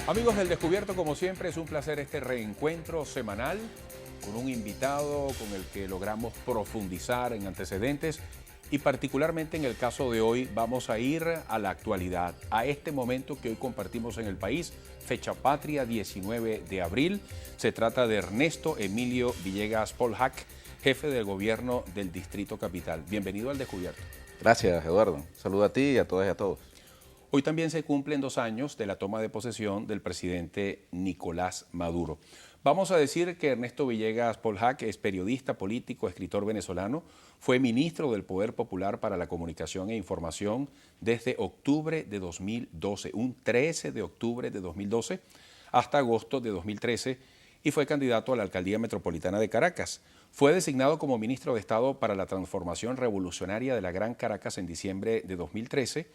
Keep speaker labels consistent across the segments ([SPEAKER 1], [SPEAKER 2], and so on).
[SPEAKER 1] Amigos del Descubierto, como siempre, es un placer este reencuentro semanal con un invitado con el que logramos profundizar en antecedentes y particularmente en el caso de hoy vamos a ir a la actualidad, a este momento que hoy compartimos en el país, fecha patria 19 de abril. Se trata de Ernesto Emilio Villegas Polhack, jefe del gobierno del Distrito Capital. Bienvenido al Descubierto.
[SPEAKER 2] Gracias, Eduardo. Saludo a ti y a todas y a todos.
[SPEAKER 1] Hoy también se cumplen 2 años de la toma de posesión del presidente Nicolás Maduro. Vamos a decir que Ernesto Villegas Polhack es periodista, político, escritor venezolano, fue ministro del Poder Popular para la Comunicación e Información desde octubre de 2012, un 13 de octubre de 2012 hasta agosto de 2013 y fue candidato a la Alcaldía Metropolitana de Caracas. Fue designado como ministro de Estado para la Transformación Revolucionaria de la Gran Caracas en diciembre de 2013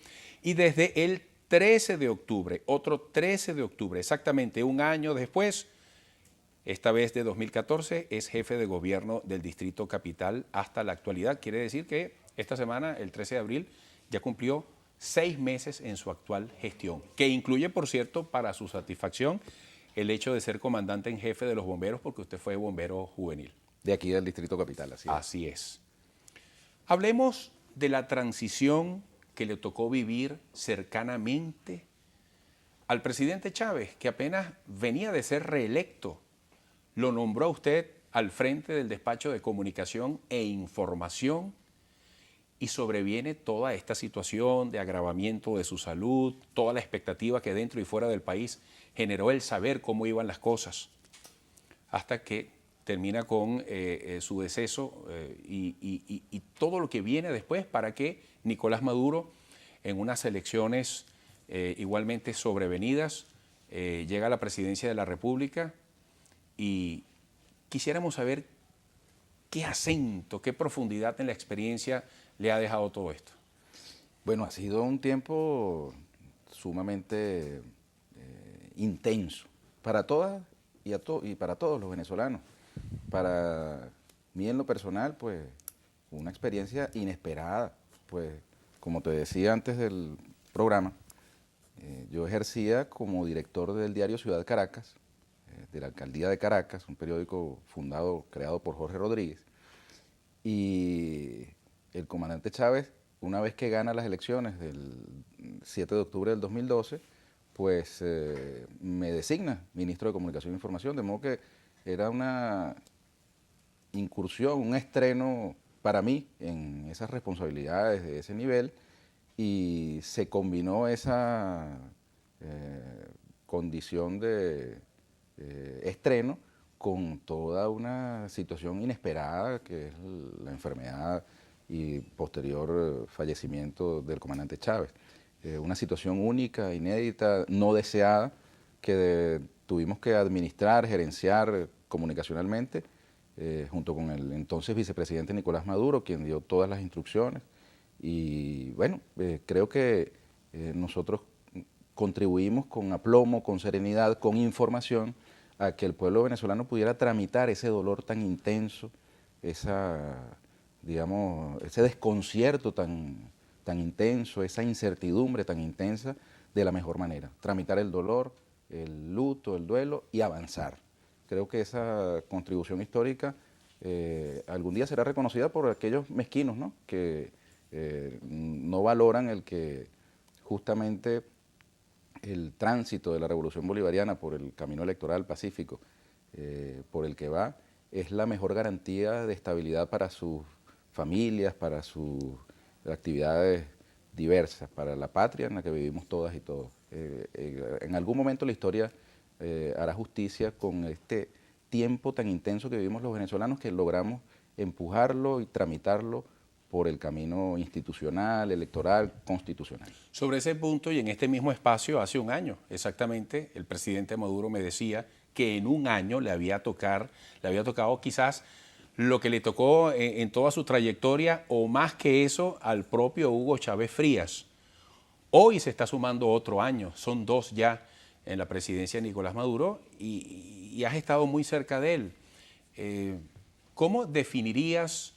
[SPEAKER 1] y desde el 13 de octubre, otro 13 de octubre, exactamente un año después, esta vez de 2014, es jefe de gobierno del Distrito Capital hasta la actualidad. Quiere decir que esta semana, el 13 de abril, ya cumplió 6 meses en su actual gestión, que incluye, por cierto, para su satisfacción, el hecho de ser comandante en jefe de los bomberos, porque usted fue bombero juvenil.
[SPEAKER 2] De aquí del Distrito Capital, así es.
[SPEAKER 1] Así es. Hablemos de la transición que le tocó vivir cercanamente al presidente Chávez, que apenas venía de ser reelecto. Lo nombró a usted al frente del despacho de comunicación e información y sobreviene toda esta situación de agravamiento de su salud, toda la expectativa que dentro y fuera del país generó el saber cómo iban las cosas, hasta que termina con su deceso y todo lo que viene después para que Nicolás Maduro, en unas elecciones igualmente sobrevenidas, llega a la presidencia de la República y quisiéramos saber qué acento, qué profundidad en la experiencia le ha dejado todo esto.
[SPEAKER 2] Bueno, ha sido un tiempo sumamente intenso para todas y para todos los venezolanos. Para mí en lo personal, pues, una experiencia inesperada. Pues, como te decía antes del programa, yo ejercía como director del diario Ciudad Caracas, de la Alcaldía de Caracas, un periódico creado por Jorge Rodríguez, y el comandante Chávez, una vez que gana las elecciones del 7 de octubre del 2012, pues me designa ministro de Comunicación e Información, de modo que era una incursión, un estreno para mí en esas responsabilidades de ese nivel y se combinó esa condición de estreno con toda una situación inesperada que es la enfermedad y posterior fallecimiento del comandante Chávez. Una situación única, inédita, no deseada, que tuvimos que administrar, gerenciar comunicacionalmente, junto con el entonces vicepresidente Nicolás Maduro, quien dio todas las instrucciones. Y bueno, creo que nosotros contribuimos con aplomo, con serenidad, con información, a que el pueblo venezolano pudiera tramitar ese dolor tan intenso, digamos, ese desconcierto tan intenso, esa incertidumbre tan intensa, de la mejor manera. Tramitar el dolor, el luto, el duelo y avanzar. Creo que esa contribución histórica algún día será reconocida por aquellos mezquinos, ¿no?, que no valoran el que justamente el tránsito de la revolución bolivariana por el camino electoral pacífico por el que va es la mejor garantía de estabilidad para sus familias, para sus actividades diversas, para la patria en la que vivimos todas y todos. En algún momento la historia hará justicia con este tiempo tan intenso que vivimos los venezolanos, que logramos empujarlo y tramitarlo por el camino institucional, electoral, constitucional.
[SPEAKER 1] Sobre ese punto y en este mismo espacio, hace un año exactamente, el presidente Maduro me decía que en un año le había tocado quizás lo que le tocó en toda su trayectoria o más que eso al propio Hugo Chávez Frías. Hoy se está sumando otro año, son 2 ya en la presidencia de Nicolás Maduro y has estado muy cerca de él. ¿Cómo definirías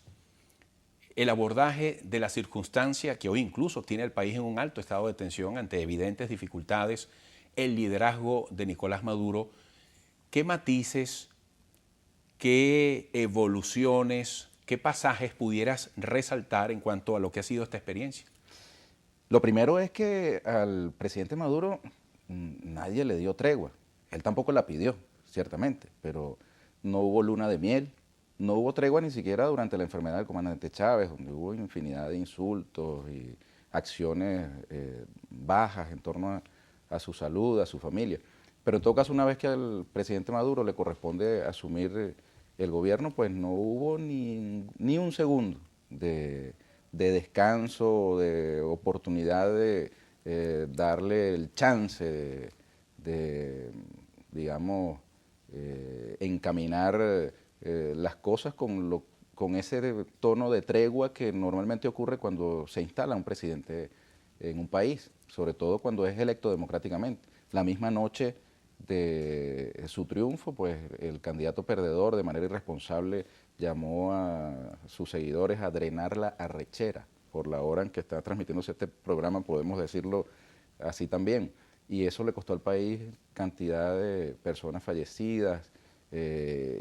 [SPEAKER 1] el abordaje de la circunstancia que hoy incluso tiene el país en un alto estado de tensión ante evidentes dificultades el liderazgo de Nicolás Maduro, ¿qué matices, qué evoluciones, qué pasajes pudieras resaltar en cuanto a lo que ha sido esta experiencia?
[SPEAKER 2] Lo primero es que al presidente Maduro nadie le dio tregua. Él tampoco la pidió, ciertamente, pero no hubo luna de miel, no hubo tregua ni siquiera durante la enfermedad del comandante Chávez, donde hubo infinidad de insultos y acciones bajas en torno a su salud, a su familia. Pero en todo caso, una vez que al presidente Maduro le corresponde asumir el gobierno, pues no hubo ni un segundo de descanso, de oportunidad de darle el chance digamos, encaminar las cosas con ese tono de tregua que normalmente ocurre cuando se instala un presidente en un país, sobre todo cuando es electo democráticamente. La misma noche de su triunfo, pues el candidato perdedor de manera irresponsable llamó a sus seguidores a drenar la arrechera por la hora en que está transmitiéndose este programa, podemos decirlo así también. Y eso le costó al país cantidad de personas fallecidas,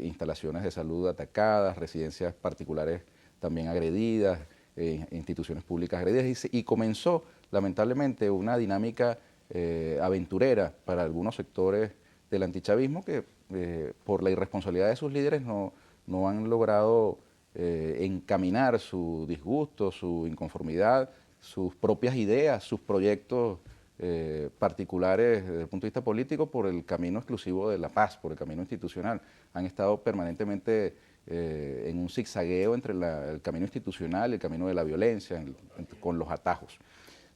[SPEAKER 2] instalaciones de salud atacadas, residencias particulares también agredidas, instituciones públicas agredidas, y comenzó lamentablemente una dinámica aventurera para algunos sectores del antichavismo que por la irresponsabilidad de sus líderes no han logrado encaminar su disgusto, su inconformidad, sus propias ideas, sus proyectos particulares desde el punto de vista político por el camino exclusivo de la paz, por el camino institucional. Han estado permanentemente en un zigzagueo entre el camino institucional y el camino de la violencia, con los atajos.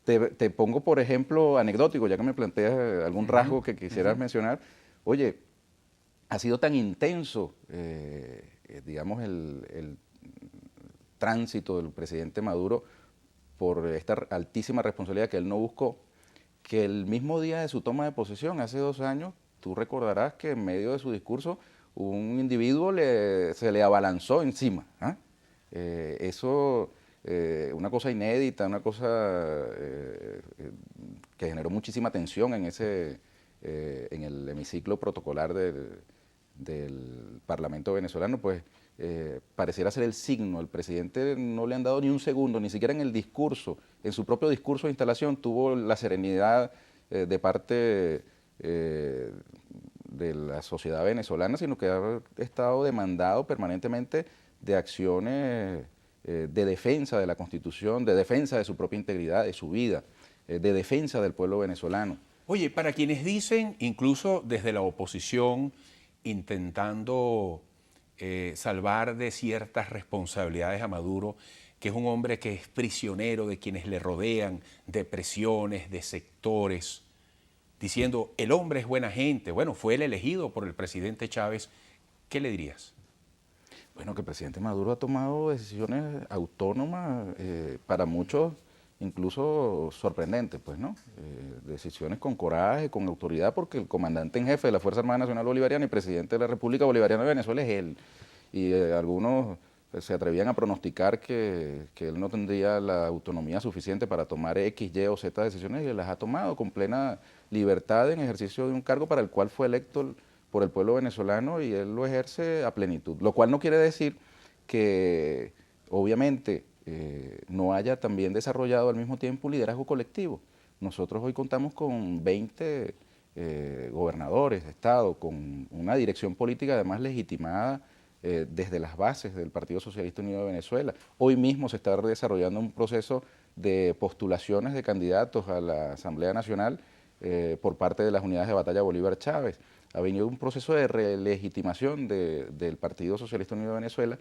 [SPEAKER 2] Te pongo, por ejemplo, anecdótico, ya que me planteas algún rasgo que quisieras mencionar. Oye, ha sido tan intenso, digamos, el tránsito del presidente Maduro por esta altísima responsabilidad que él no buscó, que el mismo día de su toma de posesión, hace 2 años, tú recordarás que en medio de su discurso un individuo se le abalanzó encima. ¿Ah? Eso, una cosa inédita, una cosa que generó muchísima tensión en el hemiciclo protocolar del Parlamento venezolano, pues pareciera ser el signo. El presidente no le han dado ni un segundo, ni siquiera en el discurso, en su propio discurso de instalación, tuvo la serenidad de parte de la sociedad venezolana, sino que ha estado demandado permanentemente de acciones de defensa de la Constitución, de defensa de su propia integridad, de su vida, de defensa del pueblo venezolano.
[SPEAKER 1] Oye, para quienes dicen, incluso desde la oposición, intentando salvar de ciertas responsabilidades a Maduro, que es un hombre que es prisionero de quienes le rodean, de presiones, de sectores, diciendo, el hombre es buena gente, bueno, fue el elegido por el presidente Chávez, ¿qué le dirías?
[SPEAKER 2] Bueno, que el presidente Maduro ha tomado decisiones autónomas, para muchos incluso sorprendentes, pues, ¿no? Decisiones con coraje, con autoridad, porque el comandante en jefe de la Fuerza Armada Nacional Bolivariana y presidente de la República Bolivariana de Venezuela es él. Y algunos se atrevían a pronosticar que él no tendría la autonomía suficiente para tomar X, Y o Z decisiones, y las ha tomado con plena libertad en ejercicio de un cargo para el cual fue electo por el pueblo venezolano, y él lo ejerce a plenitud. Lo cual no quiere decir que, obviamente, no haya también desarrollado al mismo tiempo un liderazgo colectivo. Nosotros hoy contamos con 20 gobernadores de Estado, con una dirección política además legitimada desde las bases del Partido Socialista Unido de Venezuela. Hoy mismo se está desarrollando un proceso de postulaciones de candidatos a la Asamblea Nacional por parte de las unidades de batalla Bolívar Chávez. Ha venido un proceso de relegitimación del Partido Socialista Unido de Venezuela,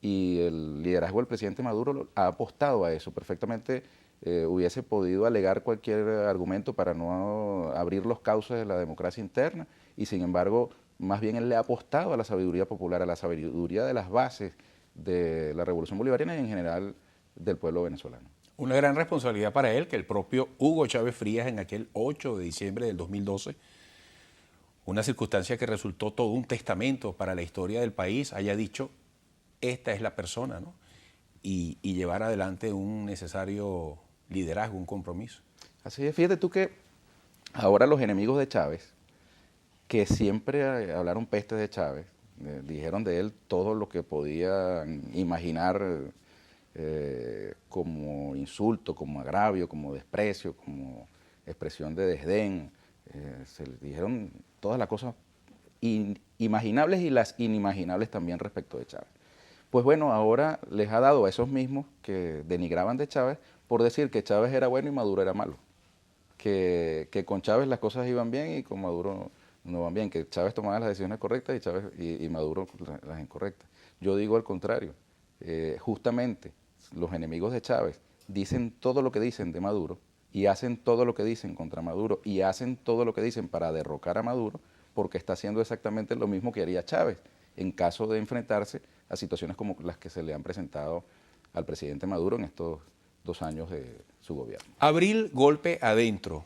[SPEAKER 2] y el liderazgo del presidente Maduro ha apostado a eso. Perfectamente hubiese podido alegar cualquier argumento para no abrir los cauces de la democracia interna, y sin embargo, más bien él le ha apostado a la sabiduría popular, a la sabiduría de las bases de la Revolución Bolivariana y en general del pueblo venezolano.
[SPEAKER 1] Una gran responsabilidad para él que el propio Hugo Chávez Frías en aquel 8 de diciembre del 2012, una circunstancia que resultó todo un testamento para la historia del país, haya dicho, esta es la persona, ¿no? Y llevar adelante un necesario liderazgo, un compromiso.
[SPEAKER 2] Así es, fíjate tú que Ahora los enemigos de Chávez, que siempre hablaron peste de Chávez, dijeron de él todo lo que podían imaginar como insulto, como agravio, como desprecio, como expresión de desdén. Se les dijeron todas las cosas imaginables y las inimaginables también respecto de Chávez. Pues bueno, ahora les ha dado a esos mismos que denigraban de Chávez por decir que Chávez era bueno y Maduro era malo. Que con Chávez las cosas iban bien y con Maduro no van bien, que Chávez tomaba las decisiones correctas y Maduro las incorrectas. Yo digo al contrario, justamente los enemigos de Chávez dicen todo lo que dicen de Maduro y hacen todo lo que dicen contra Maduro y hacen todo lo que dicen para derrocar a Maduro porque está haciendo exactamente lo mismo que haría Chávez en caso de enfrentarse a situaciones como las que se le han presentado al presidente Maduro en estos 2 años de su gobierno.
[SPEAKER 1] Abril, golpe adentro,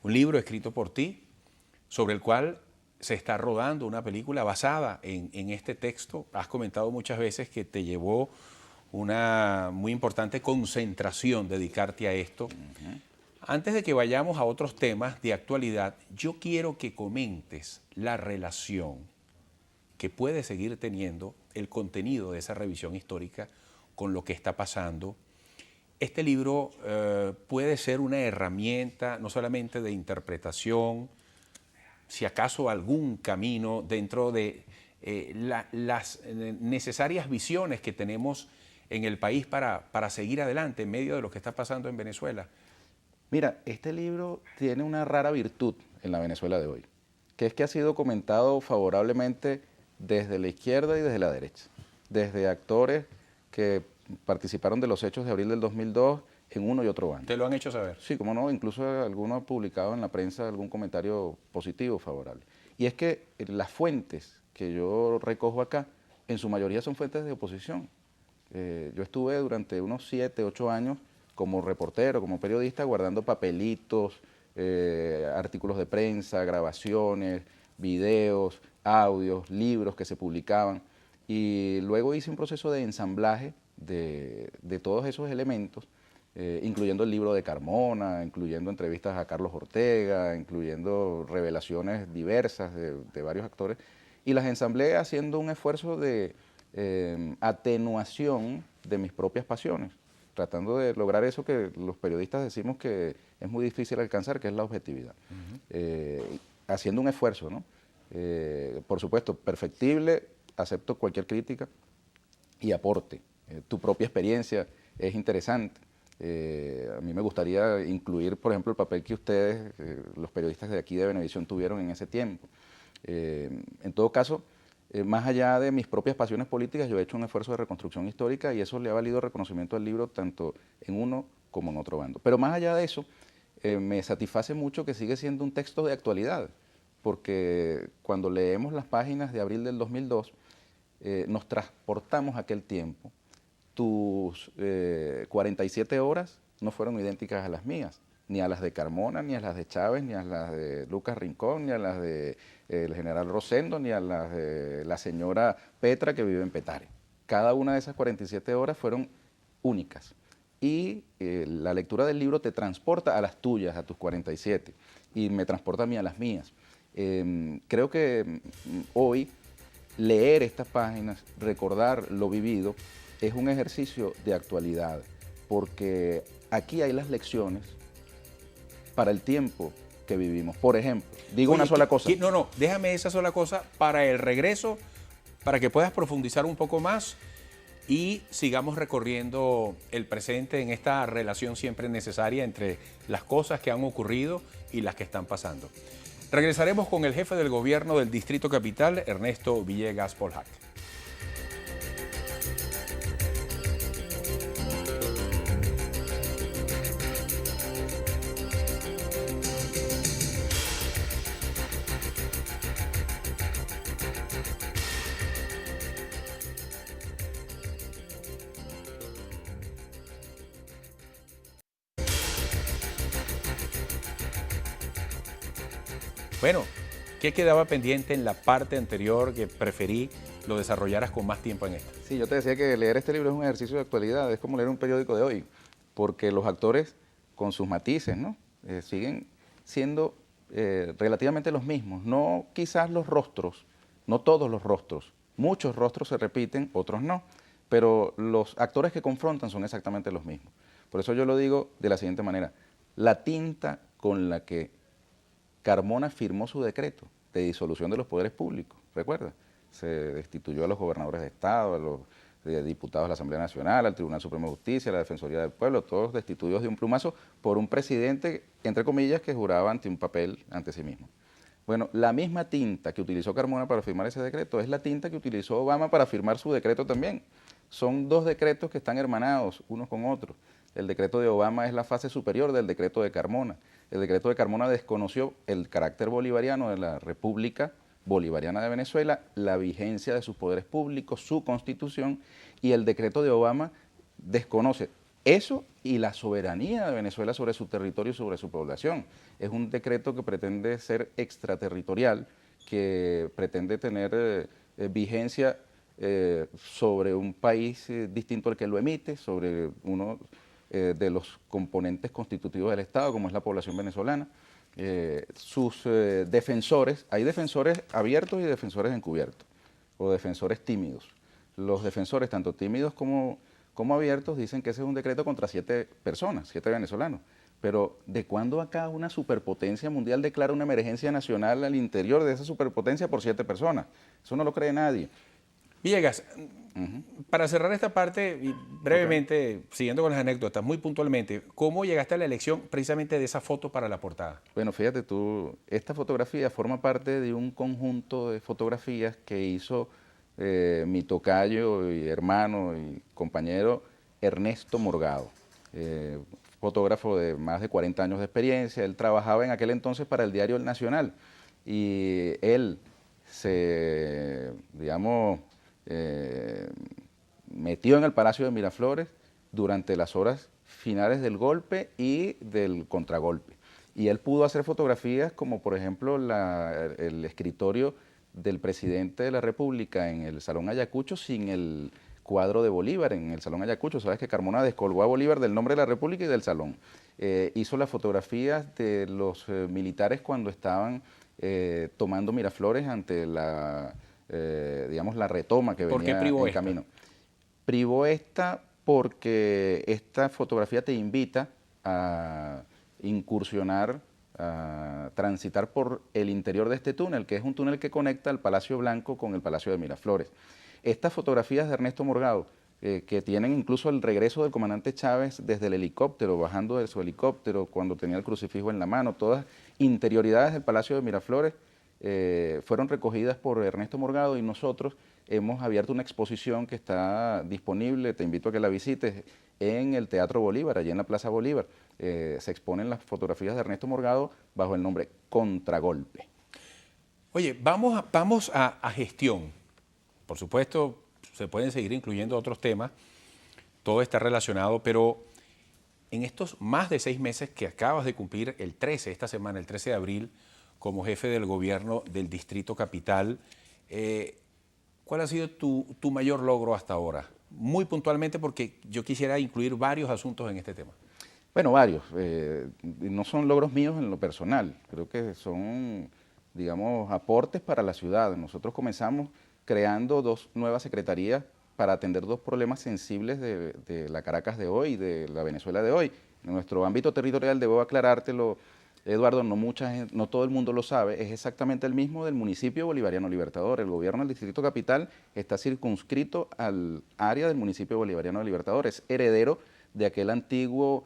[SPEAKER 1] un libro escrito por ti, sobre el cual se está rodando una película basada en este texto. Has comentado muchas veces que te llevó una muy importante concentración dedicarte a esto. Antes de que vayamos a otros temas de actualidad, yo quiero que comentes la relación que puede seguir teniendo el contenido de esa revisión histórica con lo que está pasando. Este libro puede ser una herramienta no solamente de interpretación, si acaso algún camino dentro de las necesarias visiones que tenemos en el país para seguir adelante en medio de lo que está pasando en Venezuela.
[SPEAKER 2] Mira, este libro tiene una rara virtud en la Venezuela de hoy, que es que ha sido comentado favorablemente desde la izquierda y desde la derecha, desde actores que participaron de los hechos de abril del 2002 en uno y otro bando.
[SPEAKER 1] ¿Te lo han hecho saber?
[SPEAKER 2] Sí, como no, incluso alguno ha publicado en la prensa algún comentario positivo, favorable. Y es que las fuentes que yo recojo acá, en su mayoría son fuentes de oposición. Yo estuve durante unos 7, 8 años como reportero, como periodista, guardando papelitos, artículos de prensa, grabaciones, videos, audios, libros que se publicaban. Y luego hice un proceso de ensamblaje de todos esos elementos, incluyendo el libro de Carmona, incluyendo entrevistas a Carlos Ortega, incluyendo revelaciones diversas de varios actores, y las ensamblé haciendo un esfuerzo de atenuación de mis propias pasiones, tratando de lograr eso que los periodistas decimos que es muy difícil alcanzar, que es la objetividad. Haciendo un esfuerzo, ¿no? Por supuesto, perfectible, acepto cualquier crítica y aporte. Tu propia experiencia es interesante. A mí me gustaría incluir, por ejemplo, el papel que ustedes, los periodistas de aquí de Venevisión, tuvieron en ese tiempo. En todo caso, más allá de mis propias pasiones políticas, yo he hecho un esfuerzo de reconstrucción histórica y eso le ha valido reconocimiento al libro tanto en uno como en otro bando. Pero más allá de eso, me satisface mucho que sigue siendo un texto de actualidad, porque cuando leemos las páginas de abril del 2002, nos transportamos a aquel tiempo. Tus 47 horas no fueron idénticas a las mías, ni a las de Carmona, ni a las de Chávez, ni a las de Lucas Rincón, ni a las de el general Rosendo, ni a las de la señora Petra que vive en Petare. Cada una de esas 47 horas fueron únicas. Y la lectura del libro te transporta a las tuyas, a tus 47, y me transporta a mí a las mías. Creo que hoy leer estas páginas, recordar lo vivido, es un ejercicio de actualidad, porque aquí hay las lecciones para el tiempo que vivimos. Por ejemplo, digo una sola cosa.
[SPEAKER 1] No, déjame esa sola cosa para el regreso, para que puedas profundizar un poco más y sigamos recorriendo el presente en esta relación siempre necesaria entre las cosas que han ocurrido y las que están pasando. Regresaremos con el jefe del gobierno del Distrito Capital, Ernesto Villegas Polhac. Bueno, ¿qué quedaba pendiente en la parte anterior que preferí lo desarrollaras con más tiempo en esta?
[SPEAKER 2] Sí, yo te decía que leer este libro es un ejercicio de actualidad, es como leer un periódico de hoy, porque los actores, con sus matices, ¿no? Siguen siendo relativamente los mismos. No quizás los rostros, no todos los rostros. Muchos rostros se repiten, otros no. Pero los actores que confrontan son exactamente los mismos. Por eso yo lo digo de la siguiente manera. La tinta con la que Carmona firmó su decreto de disolución de los poderes públicos, ¿recuerda? Se destituyó a los gobernadores de Estado, a los diputados de la Asamblea Nacional, al Tribunal Supremo de Justicia, a la Defensoría del Pueblo, todos destituidos de un plumazo por un presidente, entre comillas, que juraba ante un papel ante sí mismo. Bueno, la misma tinta que utilizó Carmona para firmar ese decreto es la tinta que utilizó Obama para firmar su decreto también. Son dos decretos que están hermanados unos con otros. El decreto de Obama es la fase superior del decreto de Carmona. El decreto de Carmona desconoció el carácter bolivariano de la República Bolivariana de Venezuela, la vigencia de sus poderes públicos, su constitución, y el decreto de Obama desconoce eso y la soberanía de Venezuela sobre su territorio y sobre su población. Es un decreto que pretende ser extraterritorial, que pretende tener vigencia sobre un país distinto al que lo emite, sobre uno de los componentes constitutivos del Estado, como es la población venezolana. Sus defensores, hay defensores abiertos y defensores encubiertos, o defensores tímidos. Los defensores, tanto tímidos como abiertos, dicen que ese es un decreto contra 7 personas, 7 venezolanos. Pero ¿de cuándo acá una superpotencia mundial declara una emergencia nacional al interior de esa superpotencia por 7 personas? Eso no lo cree nadie.
[SPEAKER 1] Villegas, para cerrar esta parte, y brevemente, siguiendo con las anécdotas, muy puntualmente, ¿cómo llegaste a la elección precisamente de esa foto para la portada?
[SPEAKER 2] Bueno, fíjate tú, esta fotografía forma parte de un conjunto de fotografías que hizo mi tocayo y hermano y compañero Ernesto Morgado, fotógrafo de más de 40 años de experiencia. Él trabajaba en aquel entonces para el diario El Nacional y él se, digamos, metió en el Palacio de Miraflores durante las horas finales del golpe y del contragolpe. Y él pudo hacer fotografías como, por ejemplo, el escritorio del presidente de la República en el Salón Ayacucho sin el cuadro de Bolívar en el Salón Ayacucho. Sabes que Carmona descolgó a Bolívar del nombre de la República y del Salón. Hizo las fotografías de los militares cuando estaban tomando Miraflores ante la, digamos, la retoma que venía en camino. Privó esta porque esta fotografía te invita a incursionar, a transitar por el interior de este túnel, que es un túnel que conecta el Palacio Blanco con el Palacio de Miraflores. Estas fotografías de Ernesto Morgado, que tienen incluso el regreso del comandante Chávez desde el helicóptero, bajando de su helicóptero, cuando tenía el crucifijo en la mano, todas interioridades del Palacio de Miraflores, fueron recogidas por Ernesto Morgado y nosotros hemos abierto una exposición que está disponible, te invito a que la visites, en el Teatro Bolívar, allí en la Plaza Bolívar. Se exponen las fotografías de Ernesto Morgado bajo el nombre Contragolpe.
[SPEAKER 1] Oye, vamos a gestión. Por supuesto, se pueden seguir incluyendo otros temas, todo está relacionado, pero en estos más de 6 meses que acabas de cumplir el 13, esta semana, el 13 de abril, como jefe del gobierno del Distrito Capital, ¿cuál ha sido tu mayor logro hasta ahora? Muy puntualmente, porque yo quisiera incluir varios asuntos en este tema.
[SPEAKER 2] Bueno, varios. No son logros míos en lo personal, creo que son, digamos, aportes para la ciudad. Nosotros comenzamos creando 2 nuevas secretarías para atender 2 problemas sensibles de la Caracas de hoy y de la Venezuela de hoy. En nuestro ámbito territorial, debo aclarártelo, Eduardo, no todo el mundo lo sabe, es exactamente el mismo del municipio bolivariano Libertador. El gobierno del Distrito Capital está circunscrito al área del municipio bolivariano Libertador, es heredero de aquel antiguo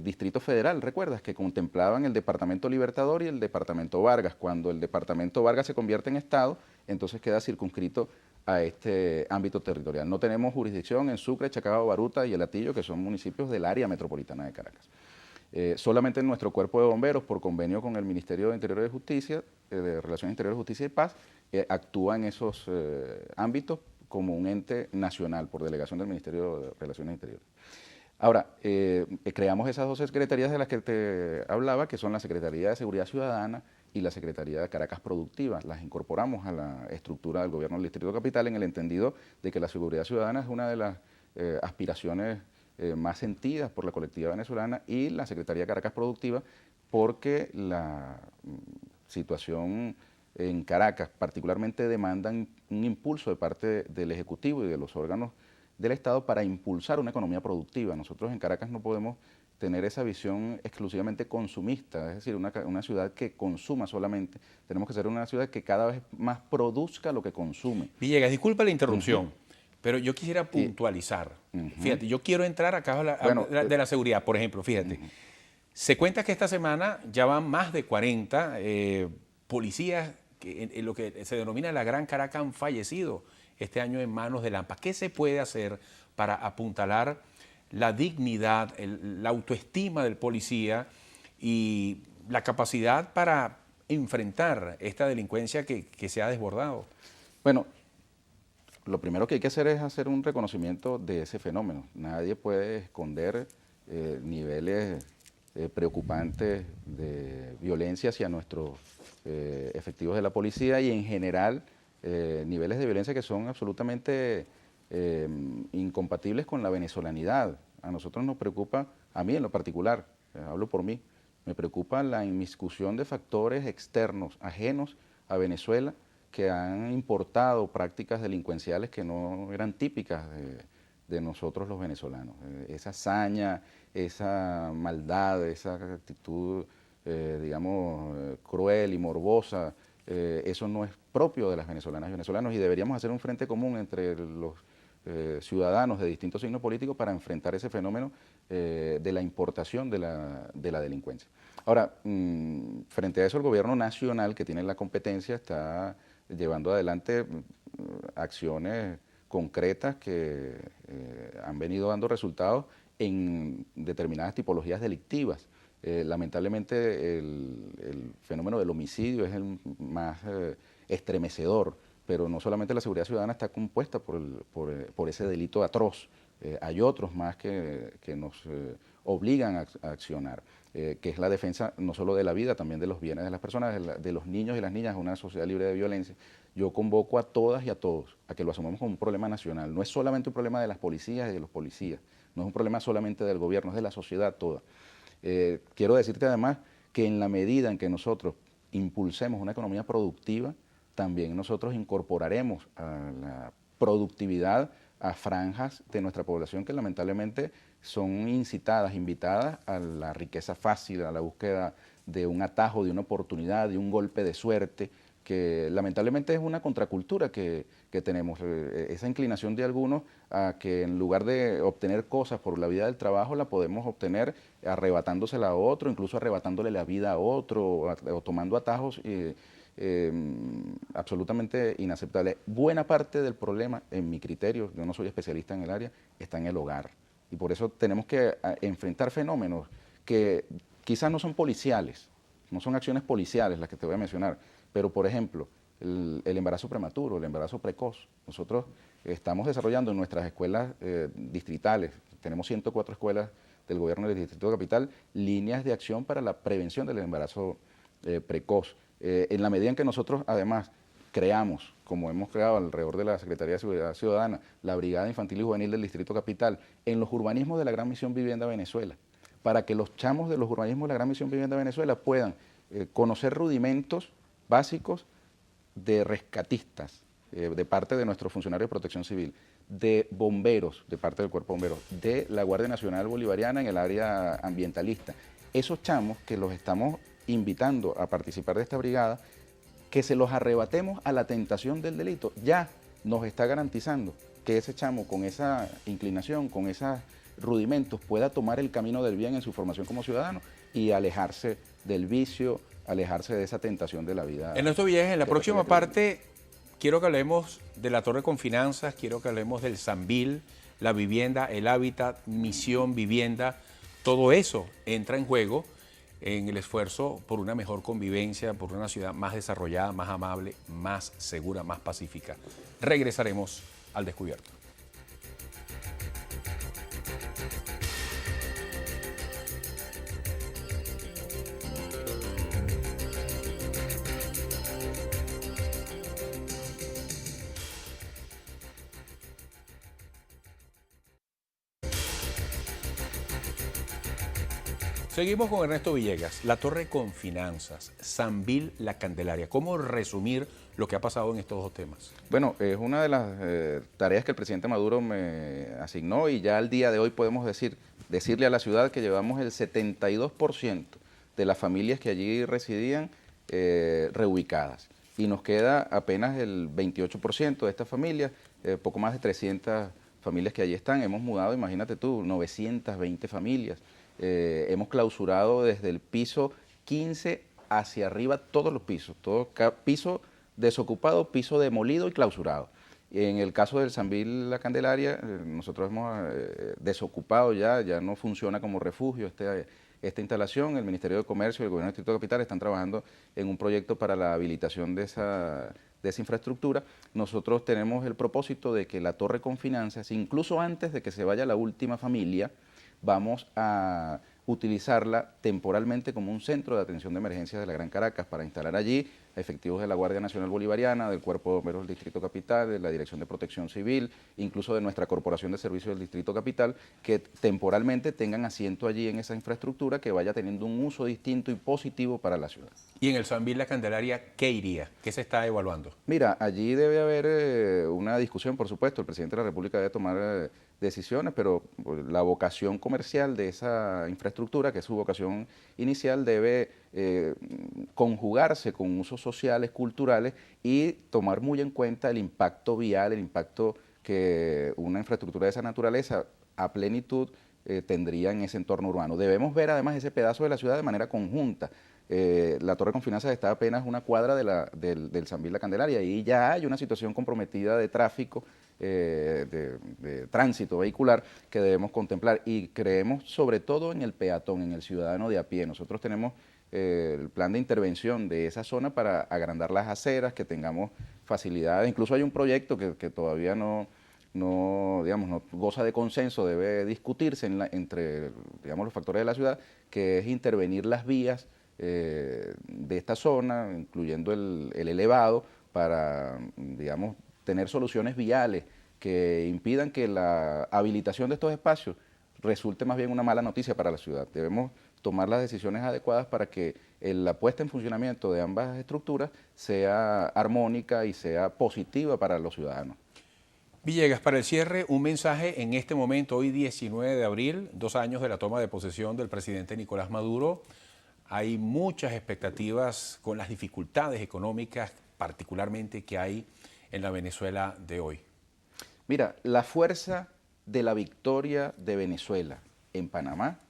[SPEAKER 2] Distrito Federal, ¿recuerdas? Que contemplaban el Departamento Libertador y el Departamento Vargas. Cuando el Departamento Vargas se convierte en Estado, entonces queda circunscrito a este ámbito territorial. No tenemos jurisdicción en Sucre, Chacao, Baruta y El Hatillo, que son municipios del área metropolitana de Caracas. Solamente en nuestro cuerpo de bomberos, por convenio con el Ministerio de Interior y de Justicia, de Relaciones Interiores, Justicia y Paz, actúa en esos ámbitos como un ente nacional, por delegación del Ministerio de Relaciones Interiores. Ahora, creamos esas 2 secretarías de las que te hablaba, que son la Secretaría de Seguridad Ciudadana y la Secretaría de Caracas Productiva. Las incorporamos a la estructura del gobierno del Distrito Capital en el entendido de que la seguridad ciudadana es una de las aspiraciones más sentidas por la colectividad venezolana y la Secretaría de Caracas Productiva, porque la situación en Caracas particularmente demandan un impulso de parte del Ejecutivo y de los órganos del Estado para impulsar una economía productiva. Nosotros en Caracas no podemos tener esa visión exclusivamente consumista, es decir, una ciudad que consuma solamente. Tenemos que ser una ciudad que cada vez más produzca lo que consume.
[SPEAKER 1] Villegas, disculpa la interrupción, pero yo quisiera puntualizar. Fíjate, yo quiero entrar acá de la seguridad, por ejemplo, fíjate. Se cuenta que esta semana ya van más de 40 policías que en lo que se denomina la Gran Caracas han fallecido este año en manos de Lampa. ¿Qué se puede hacer para apuntalar la dignidad, la autoestima del policía y la capacidad para enfrentar esta delincuencia que se ha desbordado?
[SPEAKER 2] Bueno, lo primero que hay que hacer es hacer un reconocimiento de ese fenómeno. Nadie puede esconder niveles preocupantes de violencia hacia nuestros efectivos de la policía y en general niveles de violencia que son absolutamente incompatibles con la venezolanidad. A nosotros nos preocupa, a mí en lo particular, hablo por mí, me preocupa la inmiscusión de factores externos, ajenos a Venezuela, que han importado prácticas delincuenciales que no eran típicas de nosotros los venezolanos. Esa hazaña, esa maldad, esa actitud, digamos, cruel y morbosa, eso no es propio de las venezolanas y venezolanos y deberíamos hacer un frente común entre los ciudadanos de distintos signos políticos para enfrentar ese fenómeno de la importación de la delincuencia. Ahora, frente a eso, el gobierno nacional, que tiene la competencia, está llevando adelante acciones concretas que han venido dando resultados en determinadas tipologías delictivas. Lamentablemente el fenómeno del homicidio es el más estremecedor, pero no solamente la seguridad ciudadana está compuesta por ese delito atroz, hay otros más que nos obligan a accionar, que es la defensa no solo de la vida, también de los bienes de las personas, de los niños y las niñas, una sociedad libre de violencia. Yo convoco a todas y a todos a que lo asumamos como un problema nacional. No es solamente un problema de las policías y de los policías, no es un problema solamente del gobierno, es de la sociedad toda. Quiero decirte además que en la medida en que nosotros impulsemos una economía productiva, también nosotros incorporaremos a la productividad a franjas de nuestra población que lamentablemente son incitadas, invitadas a la riqueza fácil, a la búsqueda de un atajo, de una oportunidad, de un golpe de suerte, que lamentablemente es una contracultura que tenemos, esa inclinación de algunos a que en lugar de obtener cosas por la vía del trabajo, la podemos obtener arrebatándosela a otro, incluso arrebatándole la vida a otro, o tomando atajos absolutamente inaceptables. Buena parte del problema, en mi criterio, yo no soy especialista en el área, está en el hogar. Y por eso tenemos que enfrentar fenómenos que quizás no son policiales, no son acciones policiales las que te voy a mencionar, pero por ejemplo, el embarazo prematuro, el embarazo precoz. Nosotros estamos desarrollando en nuestras escuelas distritales, tenemos 104 escuelas del gobierno del Distrito Capital, líneas de acción para la prevención del embarazo precoz. En la medida en que nosotros además creamos, como hemos creado alrededor de la Secretaría de Seguridad Ciudadana, la Brigada Infantil y Juvenil del Distrito Capital, en los urbanismos de la Gran Misión Vivienda Venezuela, para que los chamos de los urbanismos de la Gran Misión Vivienda Venezuela puedan conocer rudimentos básicos de rescatistas, de parte de nuestros funcionarios de protección civil, de bomberos, de parte del Cuerpo de Bomberos, de la Guardia Nacional Bolivariana en el área ambientalista. Esos chamos que los estamos invitando a participar de esta brigada, que se los arrebatemos a la tentación del delito, ya nos está garantizando que ese chamo con esa inclinación, con esos rudimentos, pueda tomar el camino del bien en su formación como ciudadano y alejarse del vicio, alejarse de esa tentación de la vida.
[SPEAKER 1] Ernesto Villegas, en la próxima parte quiero que hablemos de la Torre con Finanzas, quiero que hablemos del Sambil, la vivienda, el hábitat, misión, vivienda, todo eso entra en juego en el esfuerzo por una mejor convivencia, por una ciudad más desarrollada, más amable, más segura, más pacífica. Regresaremos al descubierto. Seguimos con Ernesto Villegas, La Torre con Finanzas, Sambil La Candelaria. ¿Cómo resumir lo que ha pasado en estos dos temas?
[SPEAKER 2] Bueno, es una de las tareas que el presidente Maduro me asignó y ya al día de hoy podemos decirle a la ciudad que llevamos el 72% de las familias que allí residían reubicadas. Y nos queda apenas el 28% de estas familias, poco más de 300 familias que allí están. Hemos mudado, imagínate tú, 920 familias. Hemos clausurado desde el piso 15 hacia arriba todos los pisos, piso desocupado, piso demolido y clausurado. En el caso del Sambil La Candelaria, nosotros hemos desocupado ya no funciona como refugio esta instalación. El Ministerio de Comercio y el Gobierno del Distrito Capital están trabajando en un proyecto para la habilitación de esa infraestructura. Nosotros tenemos el propósito de que la Torre con Finanzas, incluso antes de que se vaya la última familia, vamos a utilizarla temporalmente como un centro de atención de emergencias de la Gran Caracas para instalar allí efectivos de la Guardia Nacional Bolivariana, del Cuerpo de Bomberos del Distrito Capital, de la Dirección de Protección Civil, incluso de nuestra Corporación de Servicios del Distrito Capital, que temporalmente tengan asiento allí en esa infraestructura que vaya teniendo un uso distinto y positivo para la ciudad.
[SPEAKER 1] ¿Y en el Sambil La Candelaria qué iría? ¿Qué se está evaluando?
[SPEAKER 2] Mira, allí debe haber una discusión, por supuesto, el presidente de la República debe tomar decisiones, pero la vocación comercial de esa infraestructura, que es su vocación inicial, debe conjugarse con usos sociales, culturales y tomar muy en cuenta el impacto vial, el impacto que una infraestructura de esa naturaleza a plenitud tendría en ese entorno urbano. Debemos ver además ese pedazo de la ciudad de manera conjunta. La Torre con Finanzas está apenas una cuadra del Sambil La Candelaria y ya hay una situación comprometida de tráfico, de tránsito vehicular que debemos contemplar y creemos sobre todo en el peatón, en el ciudadano de a pie. Nosotros tenemos el plan de intervención de esa zona para agrandar las aceras, que tengamos facilidades. Incluso hay un proyecto que todavía no goza de consenso, debe discutirse entre los factores de la ciudad, que es intervenir las vías de esta zona, incluyendo el elevado, para, tener soluciones viales que impidan que la habilitación de estos espacios resulte más bien una mala noticia para la ciudad. Debemos tomar las decisiones adecuadas para que la puesta en funcionamiento de ambas estructuras sea armónica y sea positiva para los ciudadanos.
[SPEAKER 1] Villegas, para el cierre, un mensaje en este momento, hoy 19 de abril, 2 años de la toma de posesión del presidente Nicolás Maduro. Hay muchas expectativas con las dificultades económicas, particularmente que hay en la Venezuela de hoy.
[SPEAKER 2] Mira, la fuerza de la victoria de Venezuela en Panamá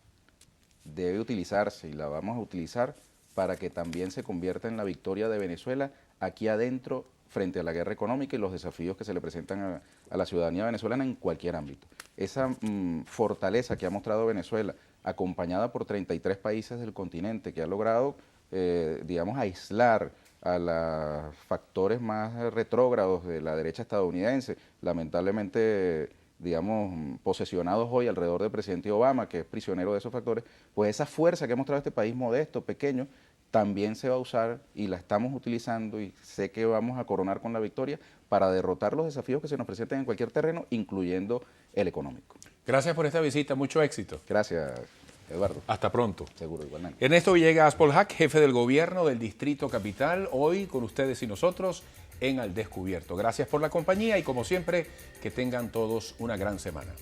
[SPEAKER 2] debe utilizarse y la vamos a utilizar para que también se convierta en la victoria de Venezuela aquí adentro frente a la guerra económica y los desafíos que se le presentan a la ciudadanía venezolana en cualquier ámbito. Esa fortaleza que ha mostrado Venezuela, acompañada por 33 países del continente, que ha logrado, aislar a los factores más retrógrados de la derecha estadounidense, lamentablemente, posesionados hoy alrededor del presidente Obama, que es prisionero de esos factores, pues esa fuerza que ha mostrado este país modesto, pequeño, también se va a usar y la estamos utilizando y sé que vamos a coronar con la victoria para derrotar los desafíos que se nos presenten en cualquier terreno, incluyendo el económico.
[SPEAKER 1] Gracias por esta visita, mucho éxito.
[SPEAKER 2] Gracias, Eduardo.
[SPEAKER 1] Hasta pronto.
[SPEAKER 2] Seguro, igualmente.
[SPEAKER 1] Ernesto Villegas Polhac, jefe del gobierno del Distrito Capital, hoy con ustedes y nosotros en Al Descubierto. Gracias por la compañía y como siempre, que tengan todos una gran semana.